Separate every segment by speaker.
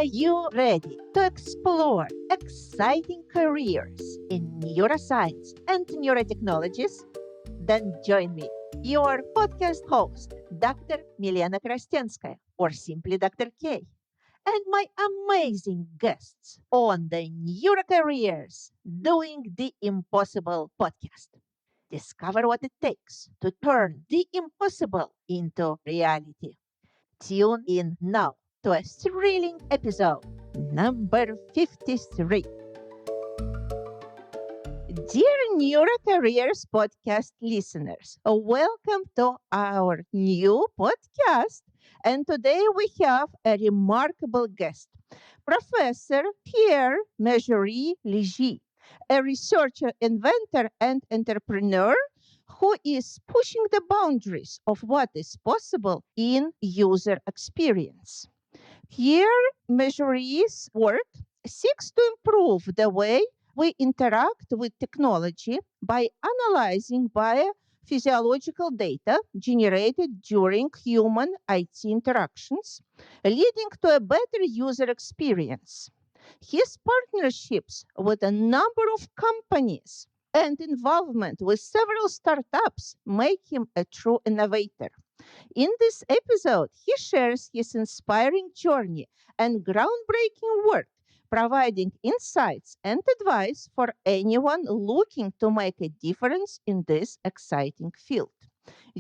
Speaker 1: Are you ready to explore exciting careers in neuroscience and neurotechnologies? Then join me, your podcast host, Dr. Milena Krastenskaya, or simply Dr. K, and my amazing guests on the Neurocareers Doing the Impossible podcast. Discover what it takes to turn the impossible into reality. Tune in now to a thrilling episode number 53. Dear Neurocareers podcast listeners, welcome to our new podcast. And today we have a remarkable guest, Professor Pierre-Majorique, a researcher, inventor, and entrepreneur who is pushing the boundaries of what is possible in user experience. Pierre-Majorique's work seeks to improve the way we interact with technology by analyzing biophysiological data generated during human IT interactions, leading to a better user experience. His partnerships with a number of companies and involvement with several startups make him a true innovator. In this episode, he shares his inspiring journey and groundbreaking work, providing insights and advice for anyone looking to make a difference in this exciting field.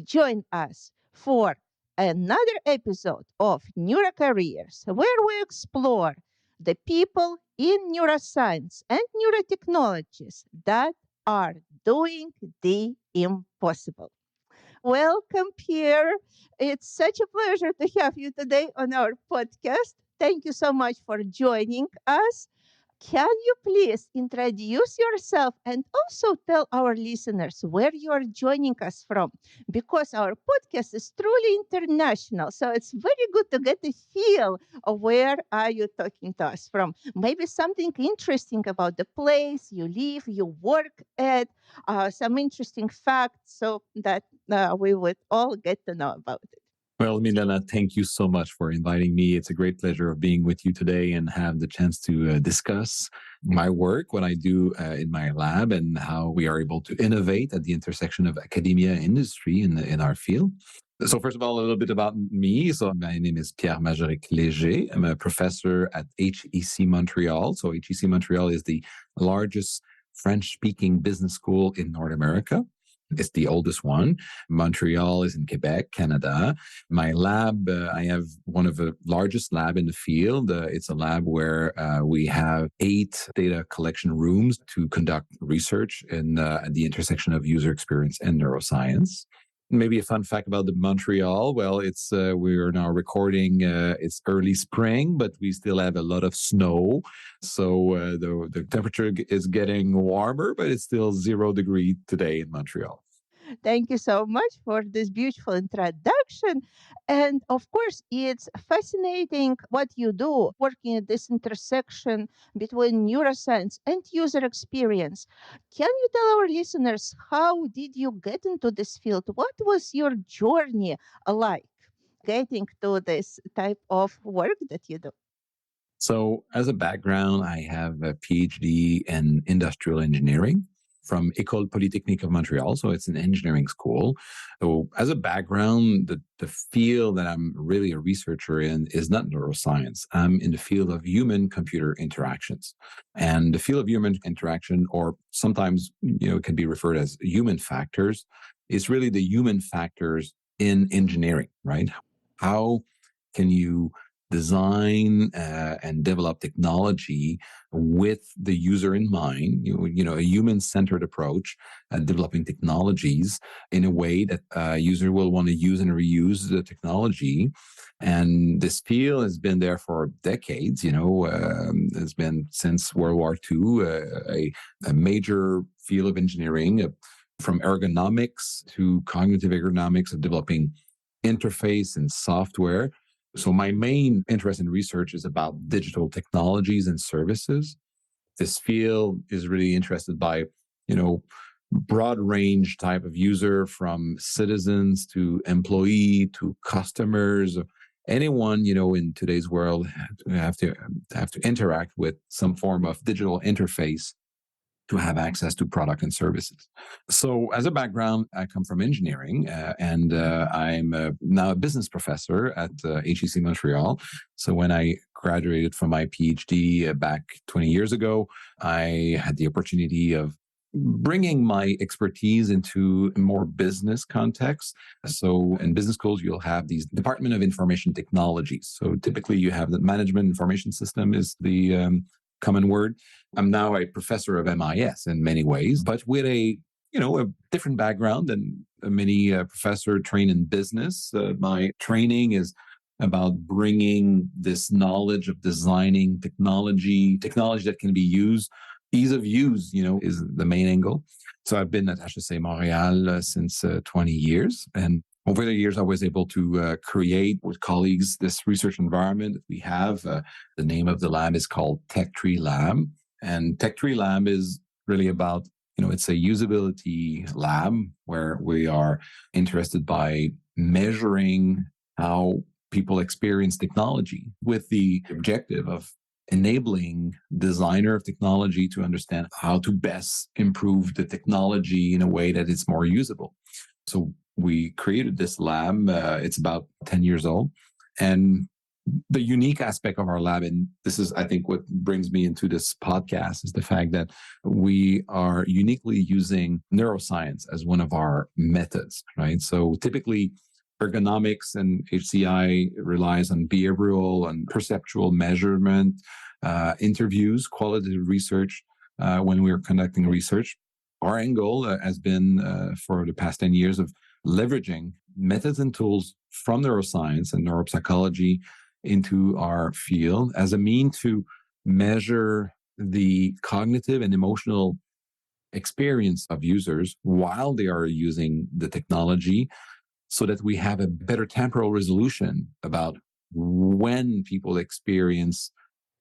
Speaker 1: Join us for another episode of Neurocareers, where we explore the people in neuroscience and neurotechnologies that are doing the impossible. Welcome, Pierre. It's such a pleasure to have you today on our podcast. Thank you so much for joining us. Can you please introduce yourself and also tell our listeners where you are joining us from? Because our podcast is truly international, so it's very good to get a feel of where are you talking to us from. Maybe something interesting about the place you live, you work at, some interesting facts so that we would all get to know about it.
Speaker 2: Well, Milena, thank you so much for inviting me. It's a great pleasure of being with you today and have the chance to discuss my work, what I do in my lab, and how we are able to innovate at the intersection of academia and industry in our field. So first of all, a little bit about me. So my name is Pierre-Majorique. I'm a professor at HEC Montreal. So HEC Montreal is the largest French-speaking business school in North America. It's the oldest one. Montreal is in Quebec, Canada. My lab, I have one of the largest lab in the field. It's a lab where we have 8 data collection rooms to conduct research at the intersection of user experience and neuroscience. Maybe a fun fact about the Montreal. Well, it's we are now recording. It's early spring, but we still have a lot of snow. So the temperature is getting warmer, but it's still 0 degree today in Montreal.
Speaker 1: Thank you so much for this beautiful introduction. And of course, it's fascinating what you do working at this intersection between neuroscience and user experience. Can you tell our listeners how did you get into this field? What was your journey like getting to this type of work that you do?
Speaker 2: So as a background, I have a PhD in industrial engineering from École Polytechnique of Montreal. So it's an engineering school. So as a background, the field that I'm really a researcher in is not neuroscience. I'm in the field of human-computer interactions. And the field of human interaction, or sometimes, it can be referred as human factors, is really the human factors in engineering, right? How can you design and develop technology with the user in mind, a human-centered approach at developing technologies in a way that a user will want to use and reuse the technology. And this field has been there for decades, it's been since World War II, a major field of engineering, from ergonomics to cognitive ergonomics of developing interface and software. So my main interest in research is about digital technologies and services. This field is really interested by, broad range type of user, from citizens to employee to customers, anyone, in today's world have to interact with some form of digital interface to have access to product and services. So as a background, I come from engineering and I'm now a business professor at HEC Montreal. So when I graduated from my PhD back 20 years ago, I had the opportunity of bringing my expertise into more business context. So in business schools, you'll have these Department of Information Technologies. So typically you have the Management Information System is the common word. I'm now a professor of MIS in many ways, but with a different background than many professor trained in business. My training is about bringing this knowledge of designing technology that can be used. Ease of use, is the main angle. So I've been at HEC Montreal since 20 years. And over the years, I was able to create with colleagues this research environment that we have. The name of the lab is called Tech Tree Lab. And Tech Tree Lab is really about, it's a usability lab where we are interested by measuring how people experience technology with the objective of enabling designer of technology to understand how to best improve the technology in a way that it's more usable. So we created this lab. It's about 10 years old. And the unique aspect of our lab, and this is, I think, what brings me into this podcast, is the fact that we are uniquely using neuroscience as one of our methods, right? So typically, ergonomics and HCI relies on behavioral and perceptual measurement, interviews, qualitative research when we're conducting research. Our end goal has been for the past 10 years of leveraging methods and tools from neuroscience and neuropsychology into our field as a mean to measure the cognitive and emotional experience of users while they are using the technology, so that we have a better temporal resolution about when people experience,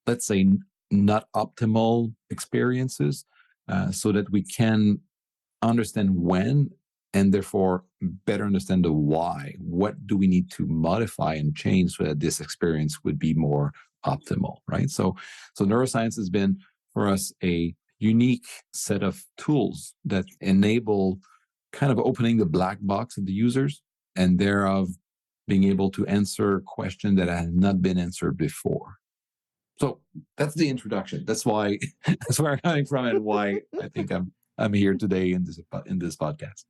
Speaker 2: let's say, not optimal experiences, so that we can understand when and therefore better understand the why. What do we need to modify and change so that this experience would be more optimal, right? So neuroscience has been for us a unique set of tools that enable kind of opening the black box of the users and thereof being able to answer questions that had not been answered before. So that's the introduction. That's why that's where I'm coming from and why I think I'm here today in this podcast.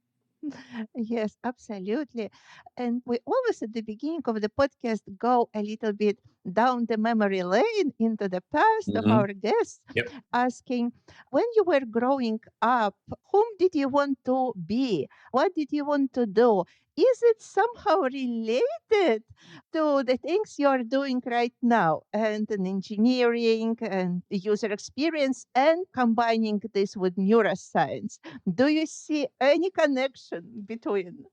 Speaker 1: Yes, absolutely. And we always at the beginning of the podcast go a little bit down the memory lane into the past of our guests,
Speaker 2: Yep.
Speaker 1: asking, when you were growing up, whom did you want to be? What did you want to do? Is it somehow related to the things you're doing right now and in engineering and user experience and combining this with neuroscience? Do you see any connection between?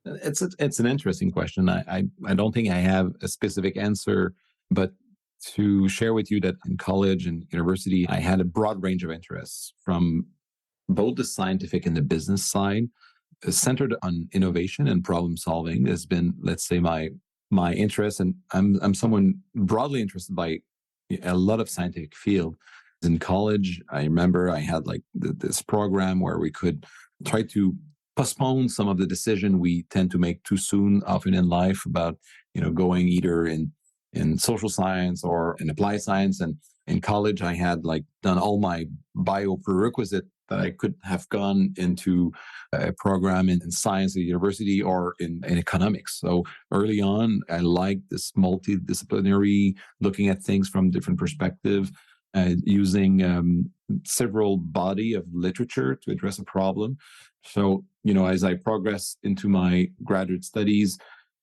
Speaker 2: It's an interesting question. I don't think I have a specific answer, but to share with you that in college and university, I had a broad range of interests from both the scientific and the business side, centered on innovation and problem solving has been, let's say, my interest. And I'm someone broadly interested by a lot of scientific field. In college, I remember I had like this program where we could try to postpone some of the decision we tend to make too soon, often in life, about going either in social science or in applied science. And in college, I had like done all my bio prerequisite that I could have gone into a program in science at university or in economics. So early on, I liked this multidisciplinary, looking at things from different perspectives, using several body of literature to address a problem. So, as I progressed into my graduate studies,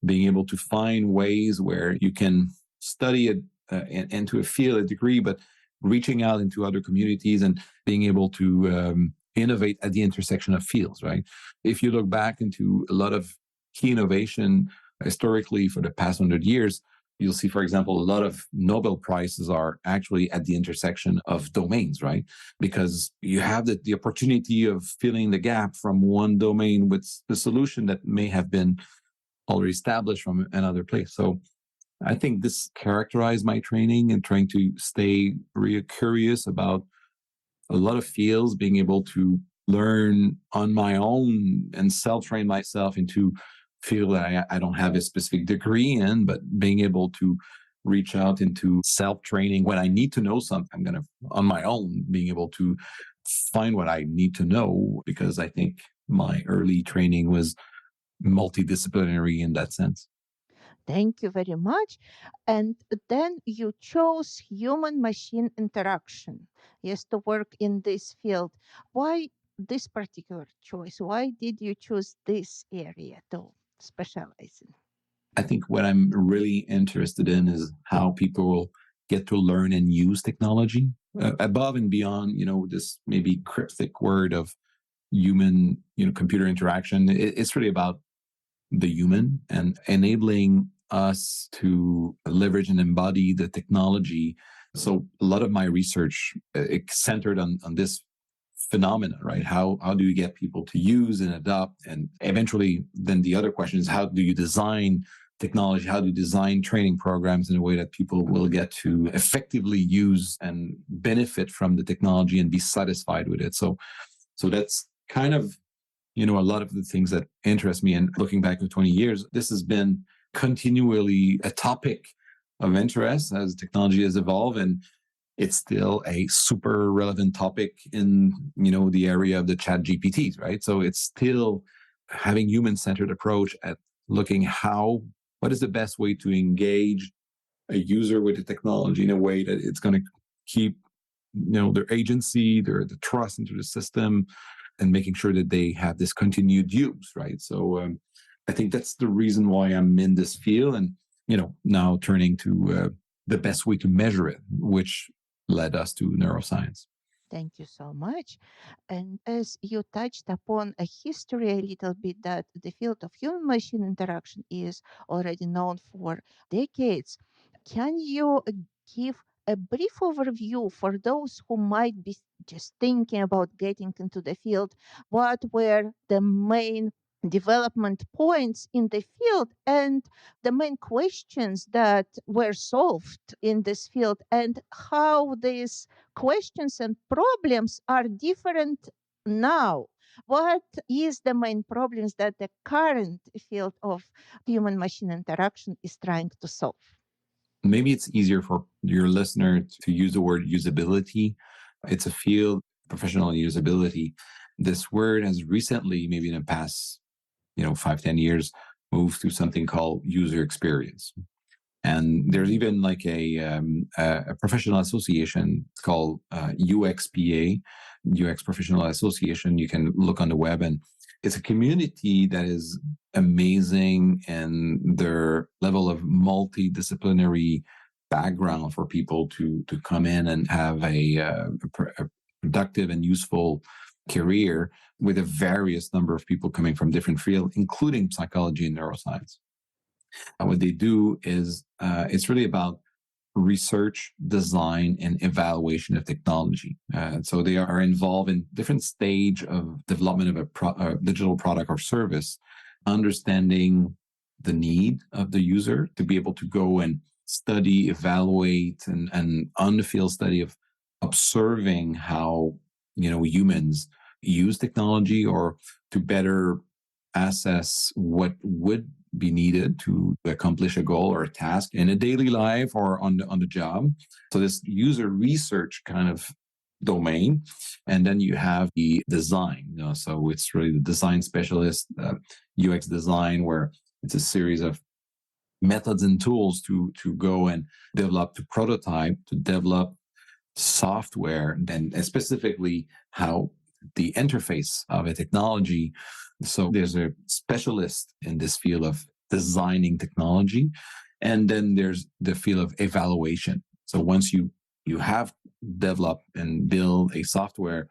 Speaker 2: being able to find ways where you can study it and to feel a degree, but reaching out into other communities and being able to innovate at the intersection of fields, right? If you look back into a lot of key innovation historically for the past 100 years, you'll see, for example, a lot of Nobel Prizes are actually at the intersection of domains, right? Because you have the opportunity of filling the gap from one domain with the solution that may have been already established from another place. So I think this characterized my training and trying to stay really curious about a lot of fields, being able to learn on my own and self-train myself into field that I don't have a specific degree in, but being able to reach out into self-training when I need to know something. I'm going to, on my own, being able to find what I need to know, because I think my early training was multidisciplinary in that sense.
Speaker 1: Thank you very much. And then you chose human machine interaction, yes, to work in this field. Why this particular choice? Why did you choose this area to specialize in?
Speaker 2: I think what I'm really interested in is how people get to learn and use technology above and beyond, this maybe cryptic word of human, computer interaction. It's really about the human and enabling us to leverage and embody the technology. So a lot of my research centered on this phenomena, right? How do you get people to use and adopt? And eventually, then the other question is, how do you design technology? How do you design training programs in a way that people will get to effectively use and benefit from the technology and be satisfied with it? So that's kind of, a lot of the things that interest me. And looking back at 20 years, this has been continually a topic of interest as technology has evolved. And it's still a super relevant topic in, the area of the chat GPTs, right? So it's still having human-centered approach at looking what is the best way to engage a user with the technology in a way that it's going to keep, their agency, the trust into the system, and making sure that they have this continued use, right? So I think that's the reason why I'm in this field, and now turning to the best way to measure it, which led us to neuroscience.
Speaker 1: Thank you so much. And as you touched upon a history a little bit, that the field of human machine interaction is already known for decades, can you give a brief overview for those who might be just thinking about getting into the field? What were the main development points in the field and the main questions that were solved in this field, and how these questions and problems are different now? What is the main problems that the current field of human machine interaction is trying to solve?
Speaker 2: Maybe it's easier for your listener to use the word usability. It's a field, professional usability. This word has recently, maybe in the past 5-10 years, moved to something called user experience. And there's even like a professional association. It's called UXPA, UX Professional Association. You can look on the web, and it's a community that is amazing, and their level of multidisciplinary background for people to come in and have a productive and useful career with a various number of people coming from different fields, including psychology and neuroscience. And what they do is it's really about research, design, and evaluation of technology. So they are involved in different stage of development of a digital product or service, understanding the need of the user to be able to go and study, evaluate, and on the field study of observing how humans use technology, or to better assess what would be needed to accomplish a goal or a task in a daily life or on the job. So this user research kind of domain. And then you have the design, so it's really the design specialist, UX design, where it's a series of methods and tools to go and develop, to prototype, to develop software, and specifically how the interface of a technology. So there's a specialist in this field of designing technology. And then there's the field of evaluation. So once you have developed and build a software,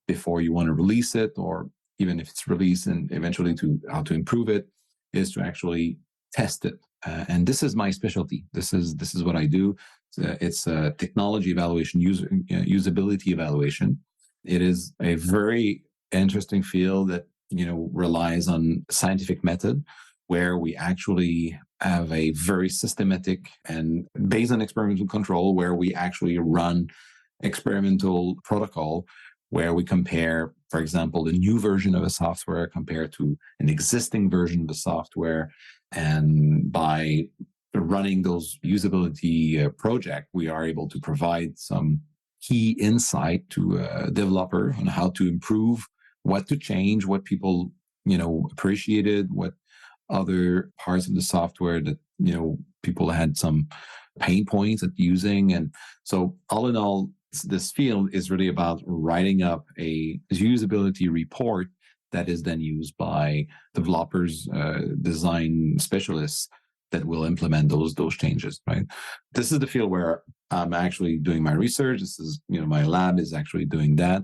Speaker 2: before you want to release it, or even if it's released, and eventually to how to improve it, is to actually test it. And this is my specialty. This is what I do. It's a technology evaluation, usability evaluation. It is a very interesting field that relies on scientific method, where we actually have a very systematic and based on experimental control where we actually run experimental protocol where we compare, for example, the new version of a software compared to an existing version of the software. And by running those usability projects, we are able to provide some key insight to a developer on how to improve, what to change, what people, appreciated, what other parts of the software that, people had some pain points at using. And so all in all, this field is really about writing up a usability report that is then used by developers, design specialists that will implement those changes, right? This is the field where I'm actually doing my research. This is, my lab is actually doing that.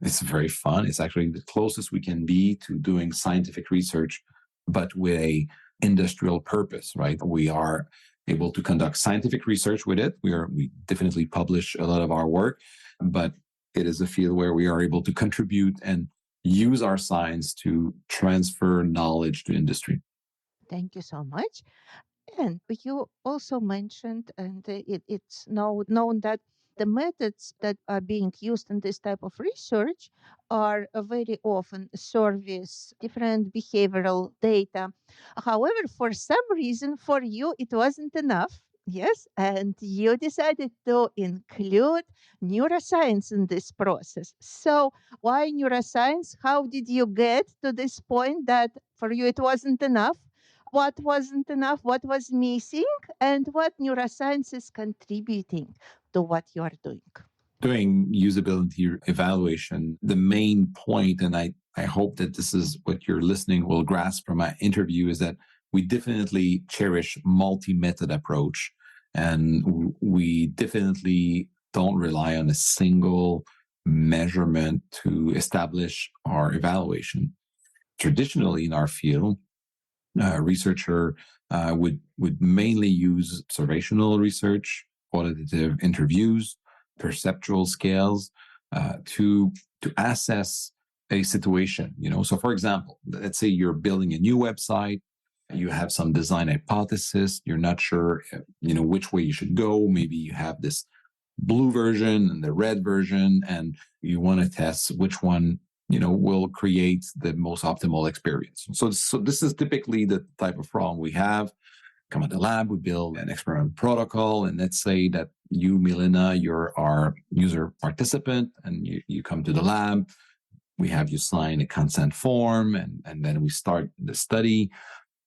Speaker 2: It's very fun. It's actually the closest we can be to doing scientific research, but with a industrial purpose, right? We are able to conduct scientific research with it. We definitely publish a lot of our work, but it is a field where we are able to contribute and use our science to transfer knowledge to industry.
Speaker 1: Thank you so much. And you also mentioned, and it's known that the methods that are being used in this type of research are very often service different behavioral data. However, for some reason, for you, it wasn't enough. Yes, and you decided to include neuroscience in this process. So, why neuroscience? How did you get to this point that for you it wasn't enough? What wasn't enough, what was missing, and what neuroscience is contributing to what you are doing.
Speaker 2: Doing usability evaluation, the main point, and I hope that this is what your listening will grasp from my interview, is that we definitely cherish multi-method approach, and we definitely don't rely on a single measurement to establish our evaluation. Traditionally in our field, researcher would mainly use observational research, qualitative interviews, perceptual scales to assess a situation. So for example, let's say you're building a new website, you have some design hypothesis, you're not sure, which way you should go. Maybe you have this blue version and the red version, and you want to test which one will create the most optimal experience. So this is typically the type of problem we have. Come at the lab, we build an experiment protocol, and let's say that you, Milena, you're our user participant, and you come to the lab. We have you sign a consent form, and then we start the study.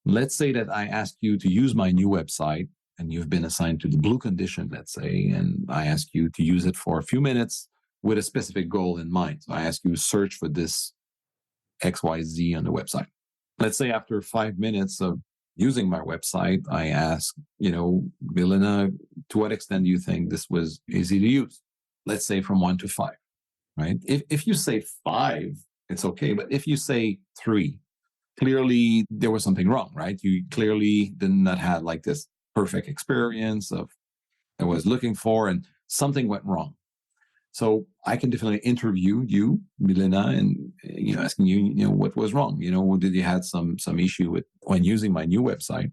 Speaker 2: Let's say that I ask you to use my new website, and you've been assigned to the blue condition, let's say, and I ask you to use it for a few minutes with a specific goal in mind. So I ask you to search for this XYZ on the website. Let's say after 5 minutes of using my website, I ask, Milena, to what extent do you think this was easy to use? Let's say from 1 to 5, right? If you say 5, it's okay. But if you say 3, clearly there was something wrong, right? You clearly did not have like this perfect experience of I was looking for, and something went wrong. So I can definitely interview you, Milena, and asking you, what was wrong? Did you had some issue with when using my new website?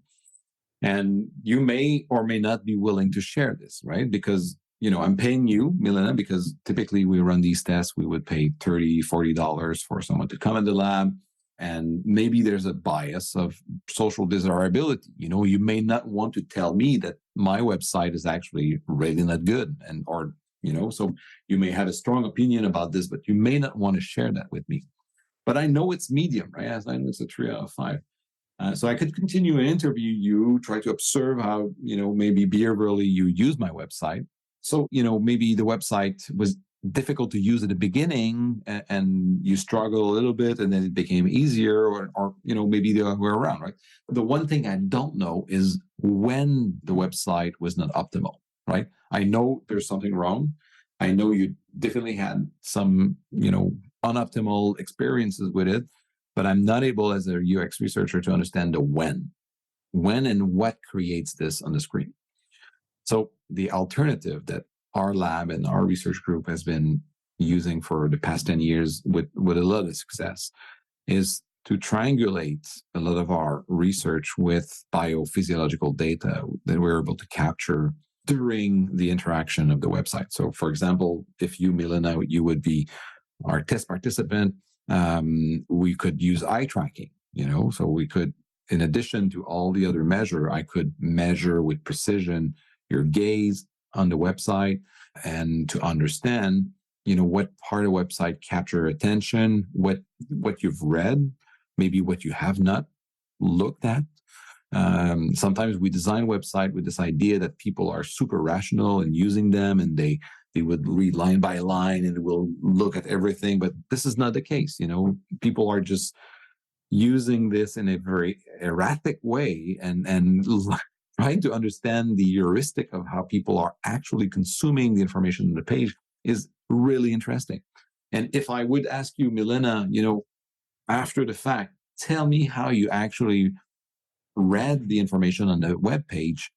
Speaker 2: And you may or may not be willing to share this, right? Because I'm paying you, Milena, because typically we run these tests. We would pay $30, $40 for someone to come in the lab. And maybe there's a bias of social desirability. You may not want to tell me that my website is actually really not good, so you may have a strong opinion about this, but you may not want to share that with me. But I know it's medium, right? As I know it's a 3 out of 5. So I could continue and interview you, try to observe how, maybe behaviorally you use my website. So, maybe the website was difficult to use at the beginning and you struggle a little bit and then it became easier or maybe the other way around, right? The one thing I don't know is when the website was not optimal, right? I know there's something wrong. I know you definitely had some, unoptimal experiences with it, but I'm not able as a UX researcher to understand the when and what creates this on the screen. So the alternative that our lab and our research group has been using for the past 10 years with a lot of success is to triangulate a lot of our research with biophysiological data that we're able to capture during the interaction of the website. So, for example, if you, Milena, you would be our test participant, we could use eye tracking, so we could, in addition to all the other measure, I could measure with precision your gaze on the website and to understand, what part of the website capture attention, what you've read, maybe what you have not looked at. Sometimes we design a website with this idea that people are super rational in using them, and they would read line by line and will look at everything. But this is not the case. People are just using this in a very erratic way and trying to understand the heuristic of how people are actually consuming the information on the page is really interesting. And if I would ask you, Milena, after the fact, tell me how you actually read the information on the web page,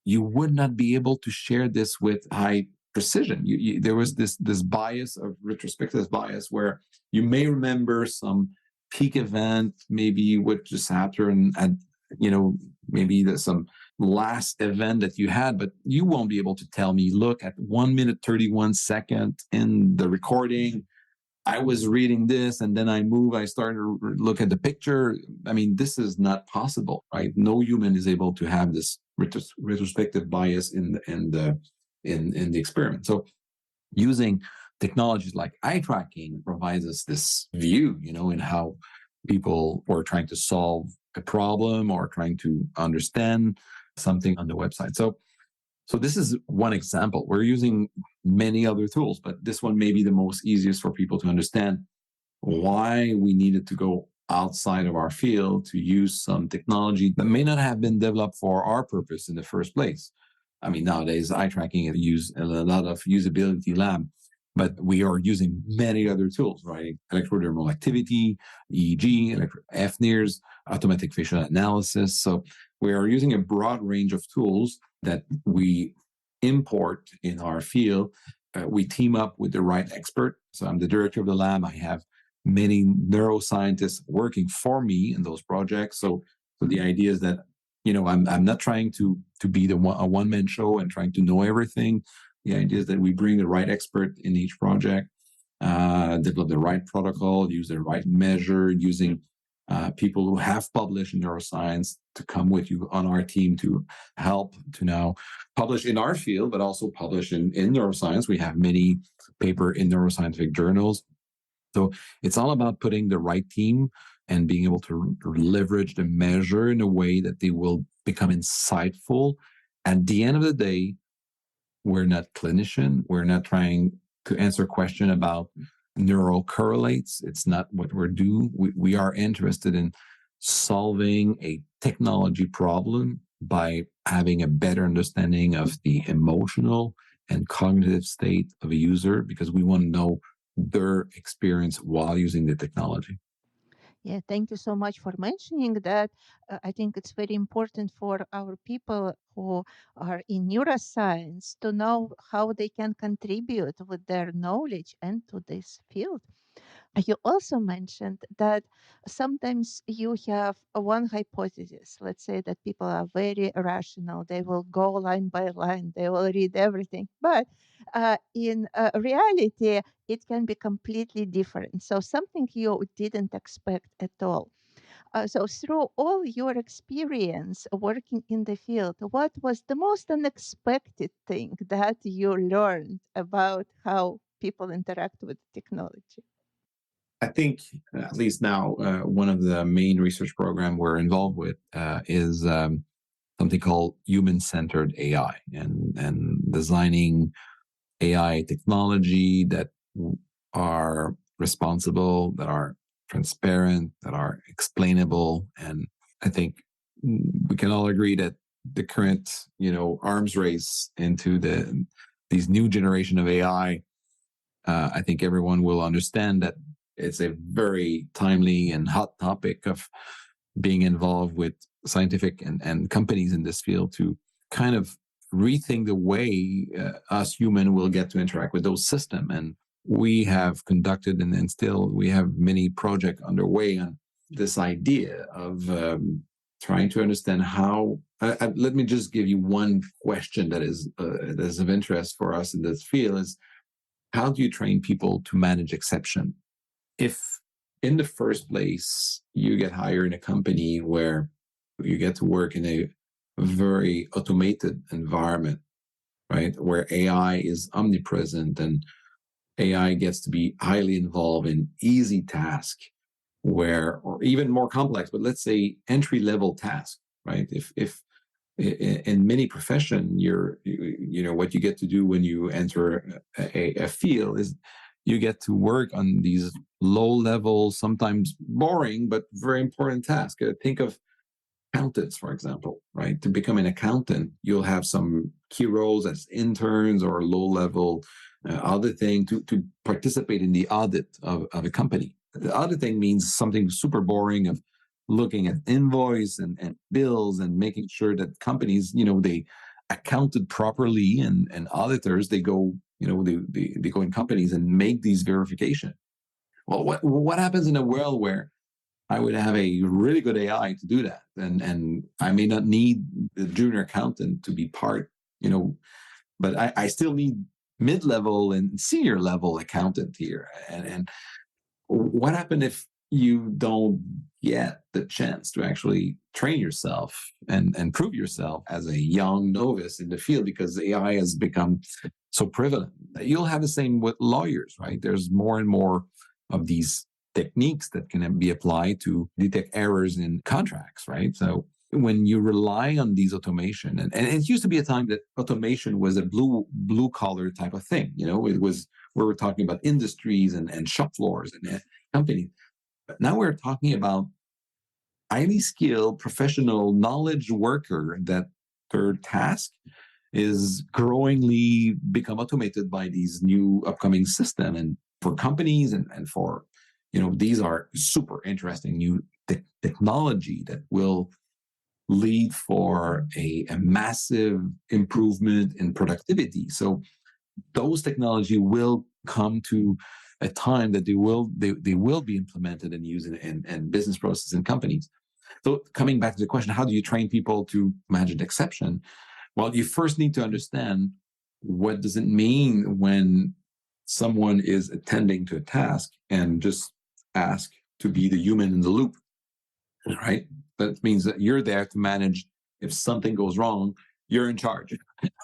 Speaker 2: you would not be able to share this with high precision. There was this bias of retrospective bias where you may remember some peak event, maybe what just happened, and maybe there's some last event that you had, but you won't be able to tell me, look, at 1 minute 31 second in the recording, I was reading this, and then I started to look at the picture. I mean, this is not possible, right? No human is able to have this retrospective bias in the experiment. So using technologies like eye tracking provides us this view, in how people are trying to solve a problem or trying to understand something on the website. So this is one example. We're using many other tools, but this one may be the most easiest for people to understand why we needed to go outside of our field to use some technology that may not have been developed for our purpose in the first place. I mean, nowadays, eye tracking is used in a lot of usability lab, but we are using many other tools, right? Electrodermal activity, EEG, FNIRS, automatic facial analysis. So we are using a broad range of tools that we import in our field. We team up with the right expert. So I'm the director of the lab. I have many neuroscientists working for me in those projects. So the idea is that, I'm not trying to be a one-man show and trying to know everything. The idea is that we bring the right expert in each project, develop the right protocol, use the right measure, using people who have published in neuroscience to come with you on our team to help to now publish in our field, but also publish in neuroscience. We have many papers in neuroscientific journals. So it's all about putting the right team and being able to leverage the measure in a way that they will become insightful. At the end of the day, we're not clinician. We're not trying to answer a question about neurocorrelates. It's not what we're doing. We are interested in solving a technology problem by having a better understanding of the emotional and cognitive state of a user, because we want to know their experience while using the technology.
Speaker 1: Yeah, thank you so much for mentioning that. I think it's very important for our people who are in neuroscience to know how they can contribute with their knowledge into this field. You also mentioned that sometimes you have one hypothesis. Let's say that people are very rational. They will go line by line. They will read everything. But in reality, it can be completely different. So something you didn't expect at all. So through all your experience working in the field, what was the most unexpected thing that you learned about how people interact with technology?
Speaker 2: I think, at least now, one of the main research program we're involved with is something called human-centered AI, and designing AI technology that are responsible, that are transparent, that are explainable. And I think we can all agree that the current, arms race into these new generation of AI, I think everyone will understand that it's a very timely and hot topic of being involved with scientific and companies in this field to kind of rethink the way us human will get to interact with those systems. And we have conducted and still we have many projects underway on this idea of trying to understand how. Let me just give you one question that is of interest for us in this field: is how do you train people to manage exception? If in the first place you get hired in a company where you get to work in a very automated environment, right, where AI is omnipresent and AI gets to be highly involved in easy tasks, or even more complex, but let's say entry level tasks, right? If in many profession, what you get to do when you enter a field is you get to work on these low level, sometimes boring, but very important tasks. Think of accountants, for example, right? To become an accountant, you'll have some key roles as interns or low level auditing to participate in the audit of a company. The auditing means something super boring of looking at invoice and bills and making sure that companies, they accounted properly, and auditors, they go, they go in companies and make these verification. Well, what happens in a world where I would have a really good AI to do that, and I may not need the junior accountant to be part, but I still need mid-level and senior level accountant here. And what happens if you don't get the chance to actually train yourself and prove yourself as a young novice in the field because AI has become so prevalent? You'll have the same with lawyers, right? There's more and more of these techniques that can be applied to detect errors in contracts, right? So when you rely on these automation, and it used to be a time that automation was a blue collar type of thing, it was, we were talking about industries and shop floors and companies. But now we're talking about highly skilled professional knowledge worker that their task is growingly become automated by these new upcoming system. And for companies and for, these are super interesting new technology that will lead for a massive improvement in productivity. So those technology will come to a time that they will be implemented and used in business processes and companies. So coming back to the question, how do you train people to manage an exception? Well, you first need to understand what does it mean when someone is attending to a task and just ask to be the human in the loop, right? That means that you're there to manage. If something goes wrong, you're in charge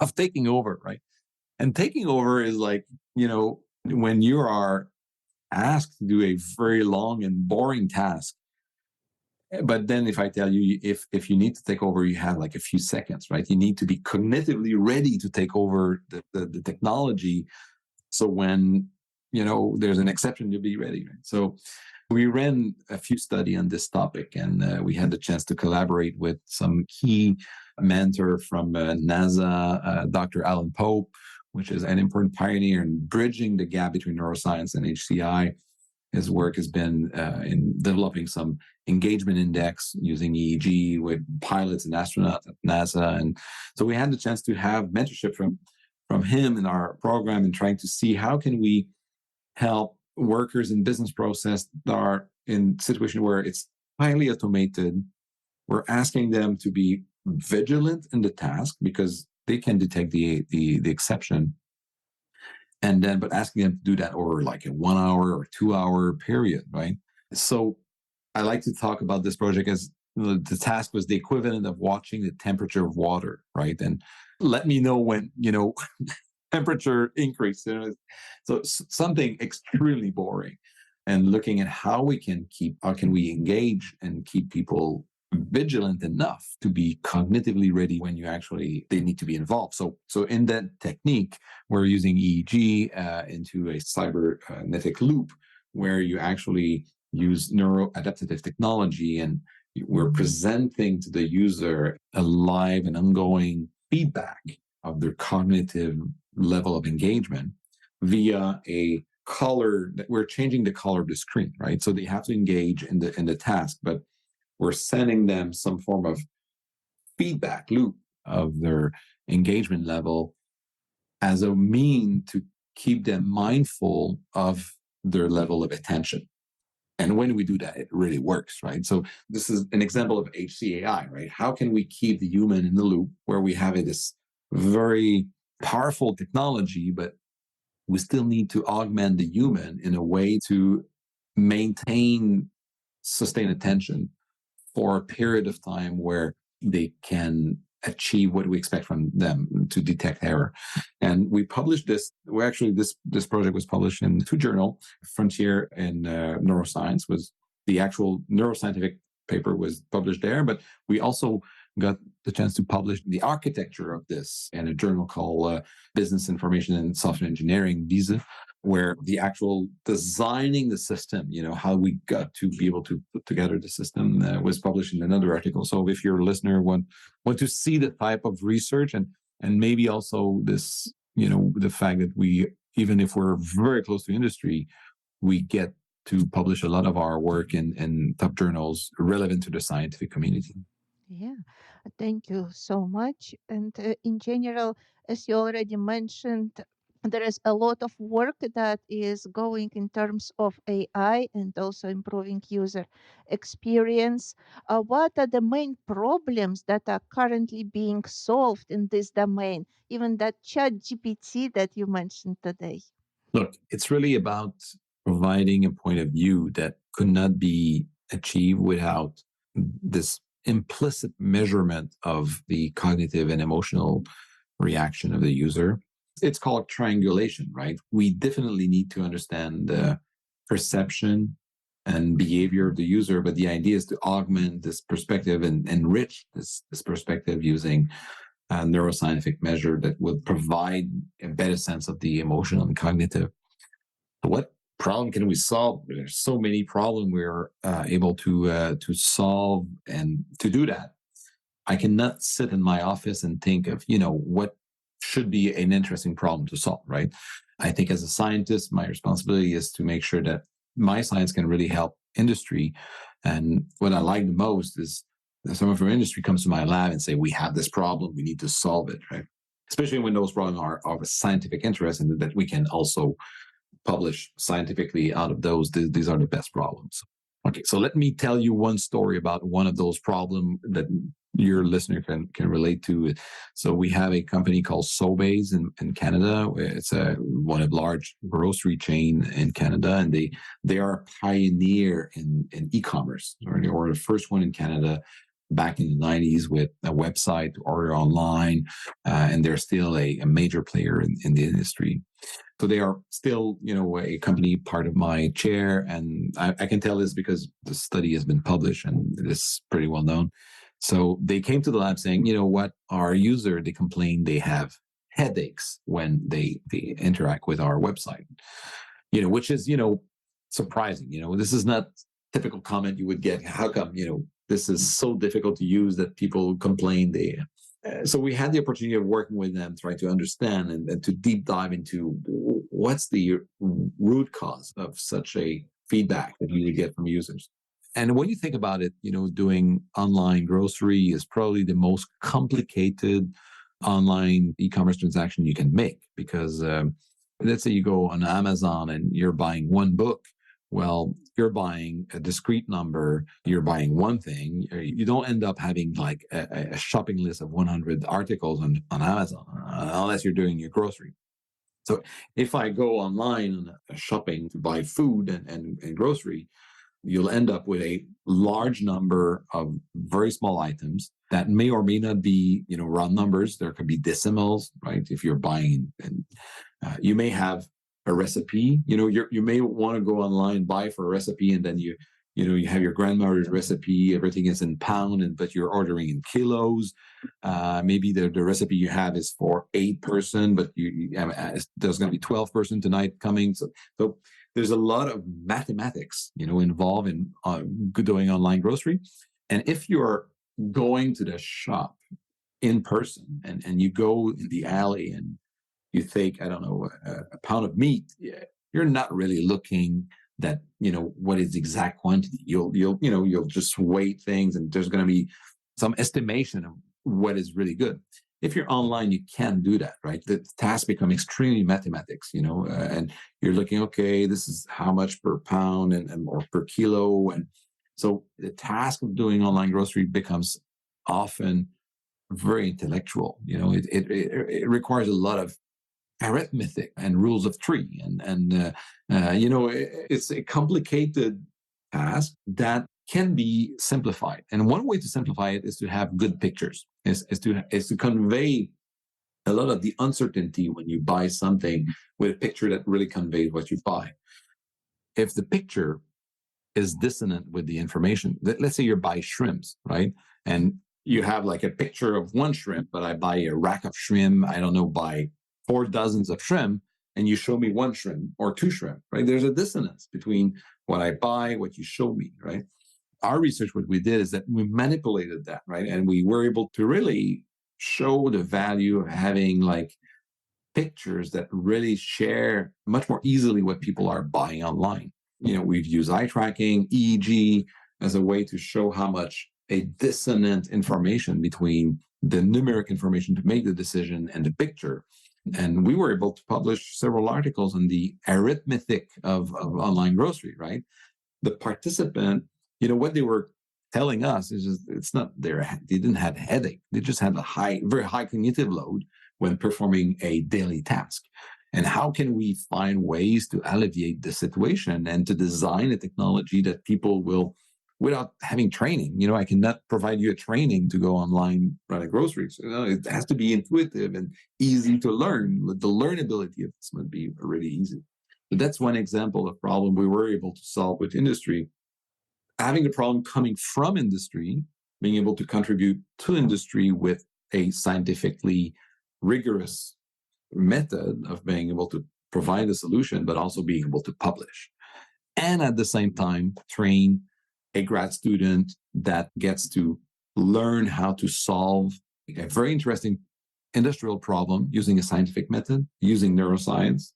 Speaker 2: of taking over, right? And taking over is like, when you are asked to do a very long and boring task. But then if I tell you, if you need to take over, you have like a few seconds, right? You need to be cognitively ready to take over the technology. So when, there's an exception, you'll be ready, right? So we ran a few studies on this topic, and we had the chance to collaborate with some key mentor from NASA, Dr. Alan Pope, which is an important pioneer in bridging the gap between neuroscience and HCI. His work has been in developing some engagement index using EEG with pilots and astronauts at NASA. And so we had the chance to have mentorship from him in our program and trying to see how can we help workers in business process that are in a situation where it's highly automated. We're asking them to be vigilant in the task because they can detect the exception. And then, but asking them to do that over like a 1 hour or 2 hour period, right? So I like to talk about this project as the task was the equivalent of watching the temperature of water, right? And let me know when, temperature increase. So something extremely boring, and looking at how can we engage and keep people vigilant enough to be cognitively ready when they need to be involved. So in that technique, we're using EEG into a cybernetic loop where you actually use neuroadaptive technology, and we're presenting to the user a live and ongoing feedback of their cognitive level of engagement via a color. That we're changing the color of the screen, right? So they have to engage in the task, but we're sending them some form of feedback loop of their engagement level as a mean to keep them mindful of their level of attention. And when we do that, it really works, right? So this is an example of HCAI, right? How can we keep the human in the loop where we have this very powerful technology, but we still need to augment the human in a way to maintain sustained attention for a period of time where they can achieve what we expect from them to detect error. And we published this. Well, actually, this project was published in two journals. Frontier and Neuroscience was the actual neuroscientific paper was published there, but we also got the chance to publish the architecture of this in a journal called Business Information and Software Engineering, BISE, where the actual designing the system, how we got to be able to put together the system was published in another article. So if your listener want to see the type of research and maybe also this, the fact that we, even if we're very close to industry, we get to publish a lot of our work in top journals relevant to the scientific community.
Speaker 1: Yeah, thank you so much. And in general, as you already mentioned, there is a lot of work that is going in terms of AI and also improving user experience. What are the main problems that are currently being solved in this domain? Even that chat GPT that you mentioned today.
Speaker 2: Look, it's really about providing a point of view that could not be achieved without this implicit measurement of the cognitive and emotional reaction of the user. It's called triangulation, right? We definitely need to understand the perception and behavior of the user, but the idea is to augment this perspective and enrich this perspective using a neuroscientific measure that would provide a better sense of the emotional and cognitive. What problem can we solve? There's so many problems we're able to solve, and to do that, I cannot sit in my office and think of what should be an interesting problem to solve. Right? I think as a scientist, my responsibility is to make sure that my science can really help industry. And what I like the most is that someone from industry comes to my lab and say, "We have this problem. We need to solve it." Right? Especially when those problems are of a scientific interest, and that we can also publish scientifically out of those. These are the best problems. Okay, so let me tell you one story about one of those problems that your listener can relate to. So we have a company called Sobeys in Canada. It's one of large grocery chain in Canada, and they are a pioneer in e-commerce. They were the first one in Canada back in the 90s with a website to order online, and they're still a major player in the industry. So they are still, a company part of my chair. And I can tell this because the study has been published and it is pretty well known. So they came to the lab saying, what, our user, they complain they have headaches when they interact with our website, which is, surprising. This is not typical comment you would get. How come, this is so difficult to use that people complain so we had the opportunity of working with them, trying to understand and to deep dive into what's the root cause of such a feedback that you would get from users. And when you think about it, doing online grocery is probably the most complicated online e-commerce transaction you can make, because let's say you go on Amazon and you're buying one book. Well, you're buying a discrete number, you're buying one thing. You don't end up having like a shopping list of 100 articles on Amazon, unless you're doing your grocery. So if I go online on a shopping to buy food and grocery, you'll end up with a large number of very small items that may or may not be, round numbers. There could be decimals, right? If you're buying, and you may have a recipe. You may want to go online, buy for a recipe, and then you have your grandmother's recipe. Everything is in pound, but you're ordering in kilos. Maybe the recipe you have is for 8 person, but there's going to be 12 person tonight coming. So there's a lot of mathematics, involved in doing online grocery. And if you're going to the shop in person and you go in the alley and you take, I don't know, a pound of meat, you're not really looking that, what is the exact quantity. You'll just weigh things, and there's going to be some estimation of what is really good. If you're online, you can't do that, right? The tasks become extremely mathematics, and you're looking, okay, this is how much per pound and or per kilo. And so the task of doing online grocery becomes often very intellectual. It requires a lot of arithmetic and rules of three, it's a complicated task that can be simplified. And one way to simplify it is to have good pictures, is to convey a lot of the uncertainty when you buy something with a picture that really conveys what you buy. If the picture is dissonant with the information, let's say you buy shrimps, right? And you have like a picture of one shrimp, but I buy a rack of shrimp, I don't know, buy 4 dozens of shrimp, and you show me one shrimp or two shrimp, right? There's a dissonance between what I buy, what you show me, right? Our research, what we did is that we manipulated that, right? And we were able to really show the value of having like pictures that really share much more easily what people are buying online. We've used eye tracking, EEG, as a way to show how much a dissonant information between the numeric information to make the decision and the picture. And we were able to publish several articles on the arithmetic of online grocery, right? The participant, what they were telling us is just, it's not they didn't have a headache. They just had very high cognitive load when performing a daily task. And how can we find ways to alleviate the situation and to design a technology that people will, without having training, I cannot provide you a training to go online, run a groceries. It has to be intuitive and easy to learn. The learnability of this would be really easy. But that's one example of problem we were able to solve with industry. Having a problem coming from industry, being able to contribute to industry with a scientifically rigorous method of being able to provide a solution, but also being able to publish. And at the same time, train a grad student that gets to learn how to solve a very interesting industrial problem using a scientific method, using neuroscience,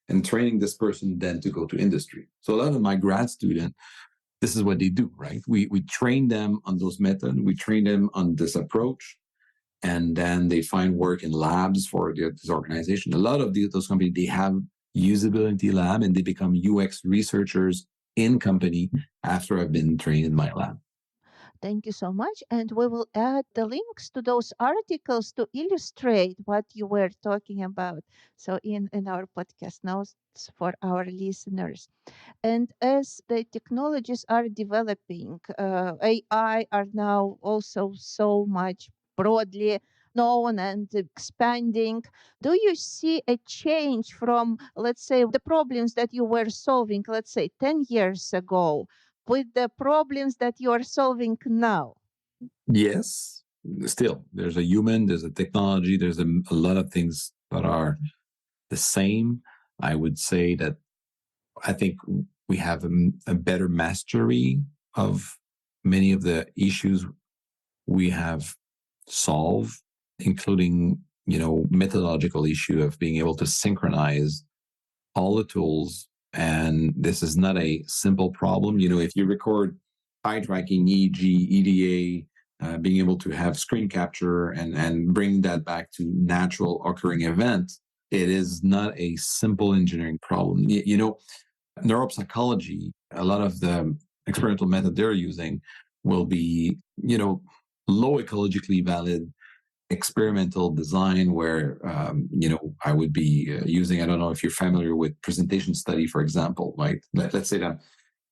Speaker 2: and training this person then to go to industry. So a lot of my grad students, this is what they do, right? We train them on those methods, we train them on this approach, and then they find work in labs for this organization. A lot of those companies, they have usability lab and they become UX researchers in company after I've been trained in my lab.
Speaker 1: Thank you so much. And we will add the links to those articles to illustrate what you were talking about. So in our podcast notes for our listeners. And as the technologies are developing, AI are now also so much broadly known and expanding. Do you see a change from, let's say, the problems that you were solving, let's say, 10 years ago, with the problems that you are solving now?
Speaker 2: Yes, still, there's a human, there's a technology, there's a lot of things that are the same. I would say that I think we have a better mastery of many of the issues we have solved, including, methodological issue of being able to synchronize all the tools. And this is not a simple problem. If you record eye tracking, EEG, EDA, being able to have screen capture and bring that back to natural occurring events, it is not a simple engineering problem. Neuropsychology, a lot of the experimental method they're using will be, low ecologically valid experimental design where, I would be using, I don't know if you're familiar with presentation study, for example, right? Let's say that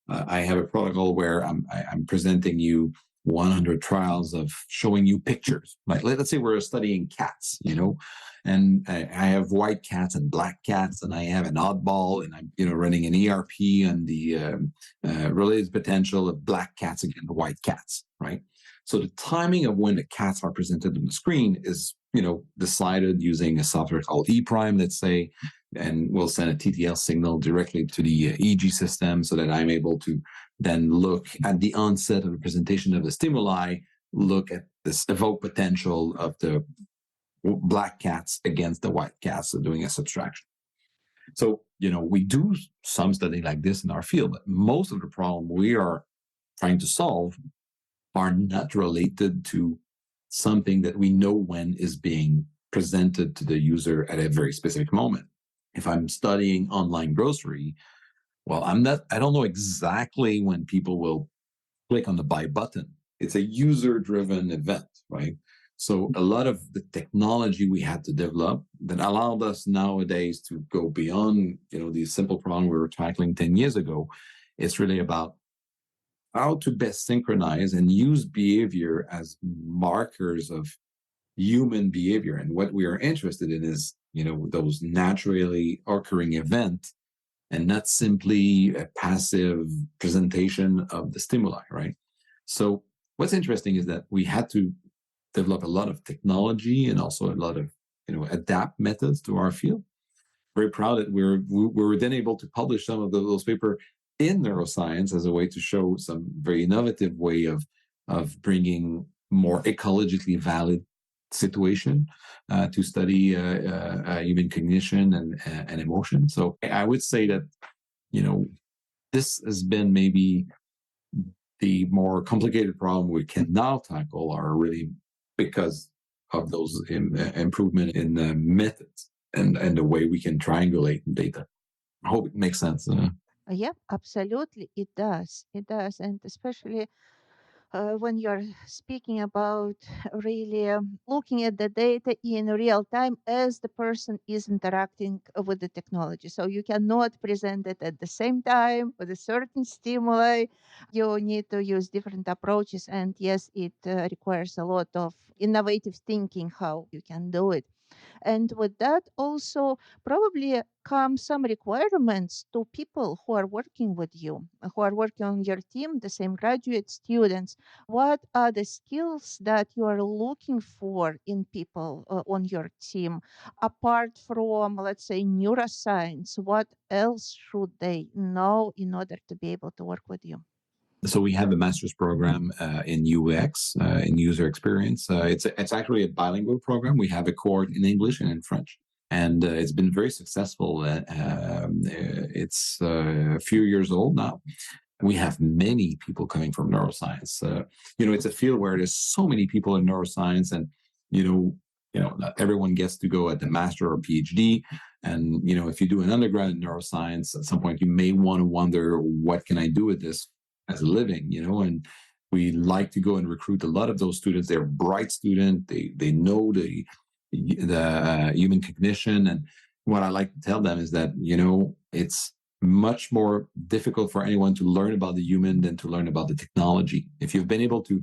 Speaker 2: I have a protocol where I'm presenting you 100 trials of showing you pictures. Like, let's say we're studying cats, and I have white cats and black cats, and I have an oddball, and I'm, running an ERP on the related potential of black cats against white cats, right? So the timing of when the cats are presented on the screen is, decided using a software called ePrime, let's say, and we'll send a TTL signal directly to the EEG system so that I'm able to then look at the onset of the presentation of the stimuli, look at this evoked potential of the black cats against the white cats, so doing a subtraction. So, we do some study like this in our field, but most of the problem we are trying to solve are not related to something that we know when is being presented to the user at a very specific moment. If I'm studying online grocery, well, I don't know exactly when people will click on the buy button. It's a user-driven event, right? So a lot of the technology we had to develop that allowed us nowadays to go beyond, these simple problems we were tackling 10 years ago. It's really about how to best synchronize and use behavior as markers of human behavior. And what we are interested in is, those naturally occurring events and not simply a passive presentation of the stimuli, right? So what's interesting is that we had to develop a lot of technology and also a lot of, adapt methods to our field. Very proud that we were then able to publish some of those papers in Neuroscience as a way to show some very innovative way of bringing more ecologically valid situation to study human cognition and emotion. So I would say that, this has been maybe the more complicated problem we can now tackle are really because of those improvement in the methods and the way we can triangulate data. I hope it makes sense.
Speaker 1: Yeah, absolutely. It does. It does. And especially when you're speaking about really looking at the data in real time as the person is interacting with the technology. So you cannot present it at the same time with a certain stimuli. You need to use different approaches. And yes, it requires a lot of innovative thinking how you can do it. And with that also probably come some requirements to people who are working with you, who are working on your team, the same graduate students. What are the skills that you are looking for in people on your team? Apart from, let's say, neuroscience, what else should they know in order to be able to work with you?
Speaker 2: So we have a master's program in UX, in user experience. It's actually a bilingual program. We have a course in English and in French, and it's been very successful. It's a few years old now. We have many people coming from neuroscience. It's a field where there's so many people in neuroscience, and not everyone gets to go at the master or PhD. And if you do an undergrad in neuroscience, at some point you may want to wonder, what can I do with this as a living, and we like to go and recruit a lot of those students. They're bright students. They know the human cognition. And what I like to tell them is that, it's much more difficult for anyone to learn about the human than to learn about the technology. If you've been able to,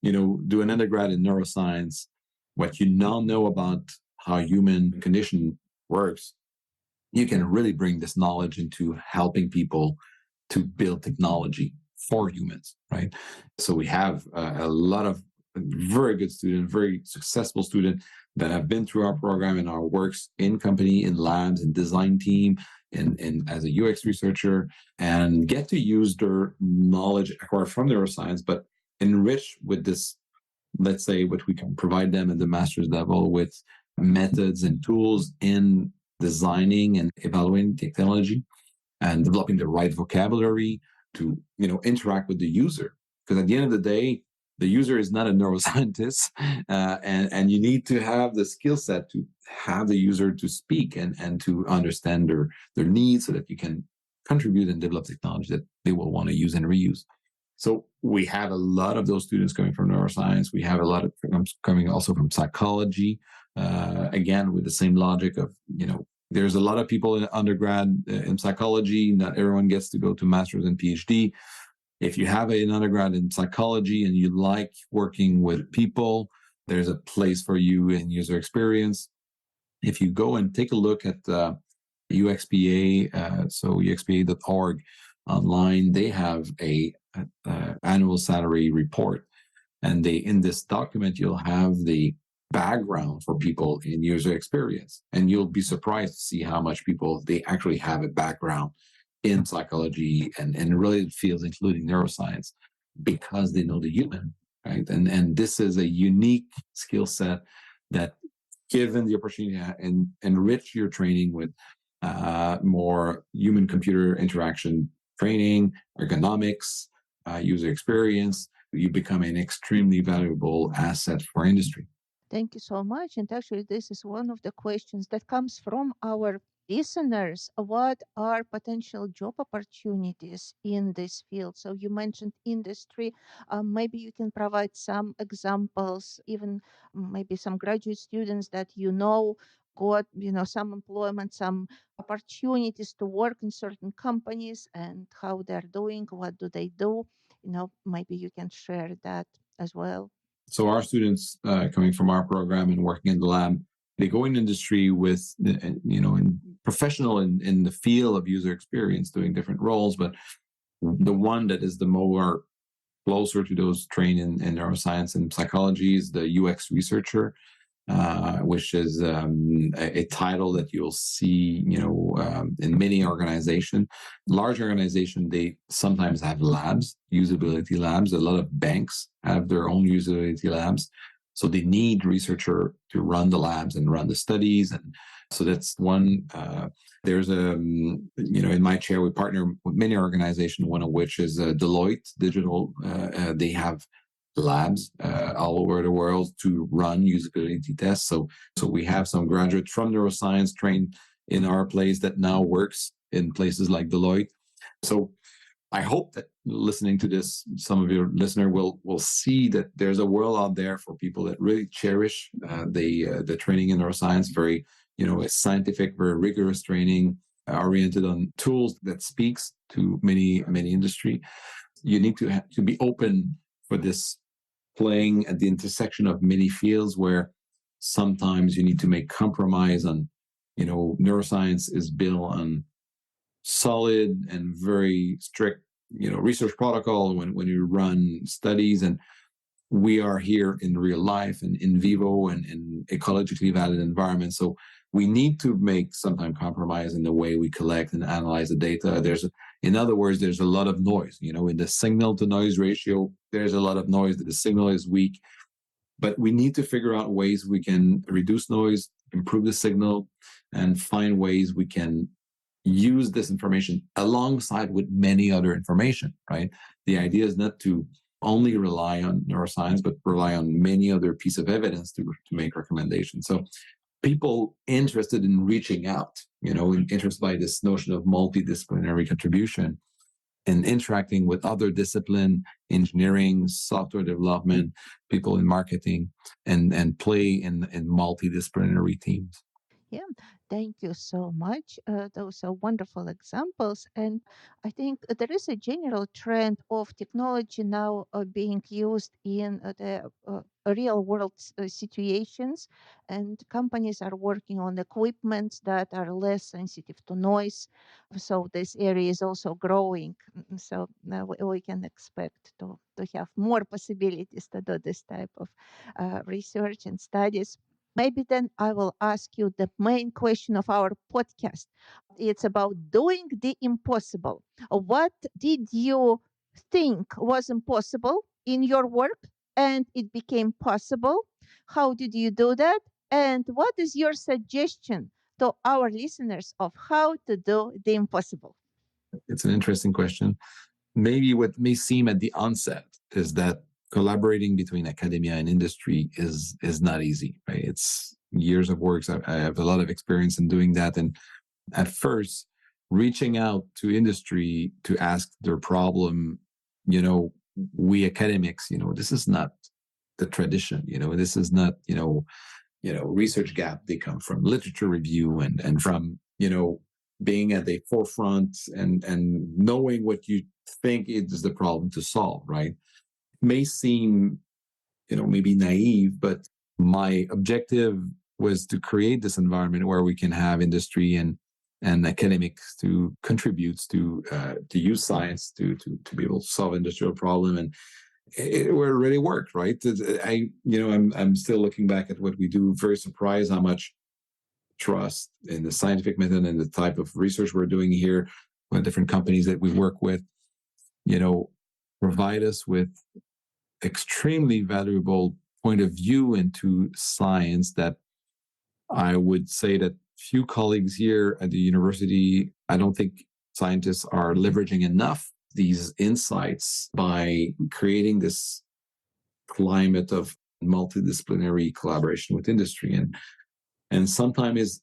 Speaker 2: do an undergrad in neuroscience, what you now know about how human condition works, you can really bring this knowledge into helping people to build technology for humans, right? So we have a lot of very good students, very successful students that have been through our program and our works in company, in labs, in design team, and as a UX researcher, and get to use their knowledge acquired from neuroscience, but enrich with this, let's say, what we can provide them at the master's level with methods and tools in designing and evaluating technology and developing the right vocabulary to interact with the user, because at the end of the day the user is not a neuroscientist, and you need to have the skill set to have the user to speak and to understand their needs so that you can contribute and develop technology that they will want to use and reuse. So we have a lot of those students coming from neuroscience. We have a lot of coming also from psychology, again with the same logic of there's a lot of people in undergrad in psychology. Not everyone gets to go to master's and PhD. If you have an undergrad in psychology and you like working with people, there's a place for you in user experience. If you go and take a look at UXPA, so uxpa.org online, they have a annual salary report. And in this document, you'll have the background for people in user experience. And you'll be surprised to see how much people, they actually have a background in psychology and related fields, including neuroscience, because they know the human, right? And this is a unique skill set that, given the opportunity to enrich your training with more human-computer interaction training, ergonomics, user experience, you become an extremely valuable asset for industry.
Speaker 1: Thank you so much. And actually, this is one of the questions that comes from our listeners. What are potential job opportunities in this field? So you mentioned industry. Maybe you can provide some examples, even maybe some graduate students that got some employment, some opportunities to work in certain companies, and how they're doing, what do they do. Maybe you can share that as well.
Speaker 2: So our students coming from our program and working in the lab, they go in industry with, in professional in the field of user experience, doing different roles. But the one that is the more closer to those trained in neuroscience and psychology is the UX researcher, which is a title that you'll see, in many organizations. Large organizations, they sometimes have labs, usability labs. A lot of banks have their own usability labs. So they need researcher to run the labs and run the studies. And so that's one. There's in my chair, we partner with many organizations, one of which is Deloitte Digital. They have labs all over the world to run usability tests. So we have some graduates from neuroscience trained in our place that now works in places like Deloitte. So I hope that listening to this, some of your listener will see that there's a world out there for people that really cherish the training in neuroscience, very, a scientific, very rigorous training oriented on tools that speaks to many industry. You need to be open for this playing at the intersection of many fields where sometimes you need to make compromise on, neuroscience is built on solid and very strict, research protocol when you run studies. And we are here in real life and in vivo and in ecologically valid environments. So we need to make sometimes compromise in the way we collect and analyze the data. In other words, there's a lot of noise, in the signal to noise ratio, there's a lot of noise. The signal is weak, but we need to figure out ways we can reduce noise, improve the signal, and find ways we can use this information alongside with many other information, right? The idea is not to only rely on neuroscience, but rely on many other pieces of evidence to make recommendations. So people interested in reaching out, interested by this notion of multidisciplinary contribution and interacting with other discipline, engineering, software development, people in marketing, and play in multidisciplinary teams.
Speaker 1: Yeah, thank you so much. Those are wonderful examples. And I think there is a general trend of technology now being used in the real world situations. And companies are working on equipment that are less sensitive to noise. So this area is also growing. So now we can expect to have more possibilities to do this type of research and studies. Maybe then I will ask you the main question of our podcast. It's about doing the impossible. What did you think was impossible in your work and it became possible? How did you do that? And what is your suggestion to our listeners of how to do the impossible?
Speaker 2: It's an interesting question. Maybe what may seem at the onset is that collaborating between academia and industry is not easy, right? It's years of work. So I have a lot of experience in doing that. And at first, reaching out to industry to ask their problem, we academics, this is not the tradition, this is not, research gap. They come from literature review and from, being at the forefront and knowing what you think is the problem to solve, right? May seem, maybe naive, but my objective was to create this environment where we can have industry and academics to contribute to use science to be able to solve industrial problem. And it really worked, right? I'm still looking back at what we do, very surprised how much trust in the scientific method and the type of research we're doing here, with different companies that we work with, provide us with extremely valuable point of view into science that I would say that few colleagues here at the university, I don't think scientists are leveraging enough these insights by creating this climate of multidisciplinary collaboration with industry. And sometimes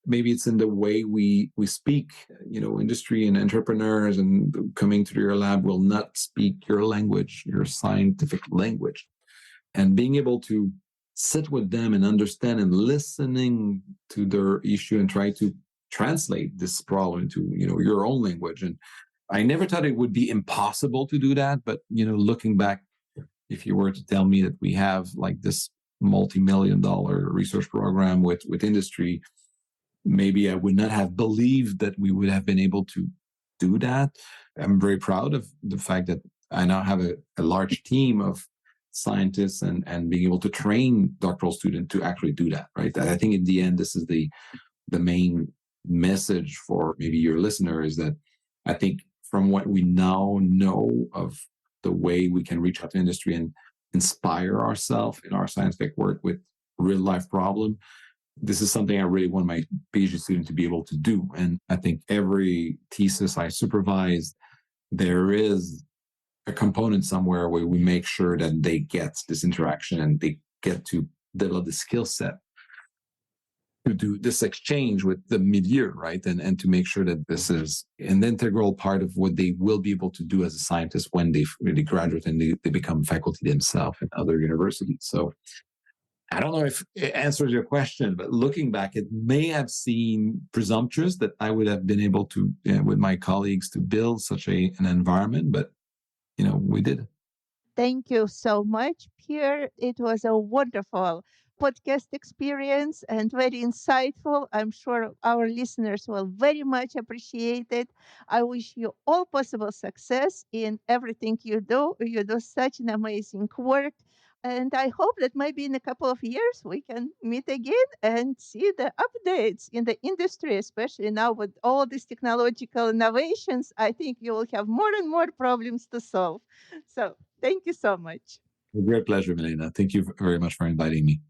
Speaker 2: maybe it's in the way we speak. Industry and entrepreneurs and coming to your lab will not speak your language, your scientific language. And being able to sit with them and understand and listening to their issue and try to translate this problem into your own language. And I never thought it would be impossible to do that, but looking back, if you were to tell me that we have like this multi-million-dollar research program with industry, maybe I would not have believed that we would have been able to do that. I'm very proud of the fact that I now have a large team of scientists and being able to train doctoral students to actually do that, right? I think in the end, this is the main message for maybe your listeners, that I think from what we now know of the way we can reach out to industry and inspire ourselves in our scientific work with real life problem, this is something I really want my PhD student to be able to do. And I think every thesis I supervise, there is a component somewhere where we make sure that they get this interaction and they get to develop the skill set to do this exchange with the milieu, right? And to make sure that this is an integral part of what they will be able to do as a scientist when they really graduate and they become faculty themselves in other universities. So I don't know if it answers your question, but looking back, it may have seemed presumptuous that I would have been able to, with my colleagues, to build such an environment, but we did.
Speaker 1: Thank you so much, Pierre. It was a wonderful podcast experience and very insightful. I'm sure our listeners will very much appreciate it. I wish you all possible success in everything you do. You do such an amazing work. And I hope that maybe in a couple of years we can meet again and see the updates in the industry, especially now with all these technological innovations. I think you will have more and more problems to solve. So thank you so much.
Speaker 2: A great pleasure, Milena. Thank you very much for inviting me.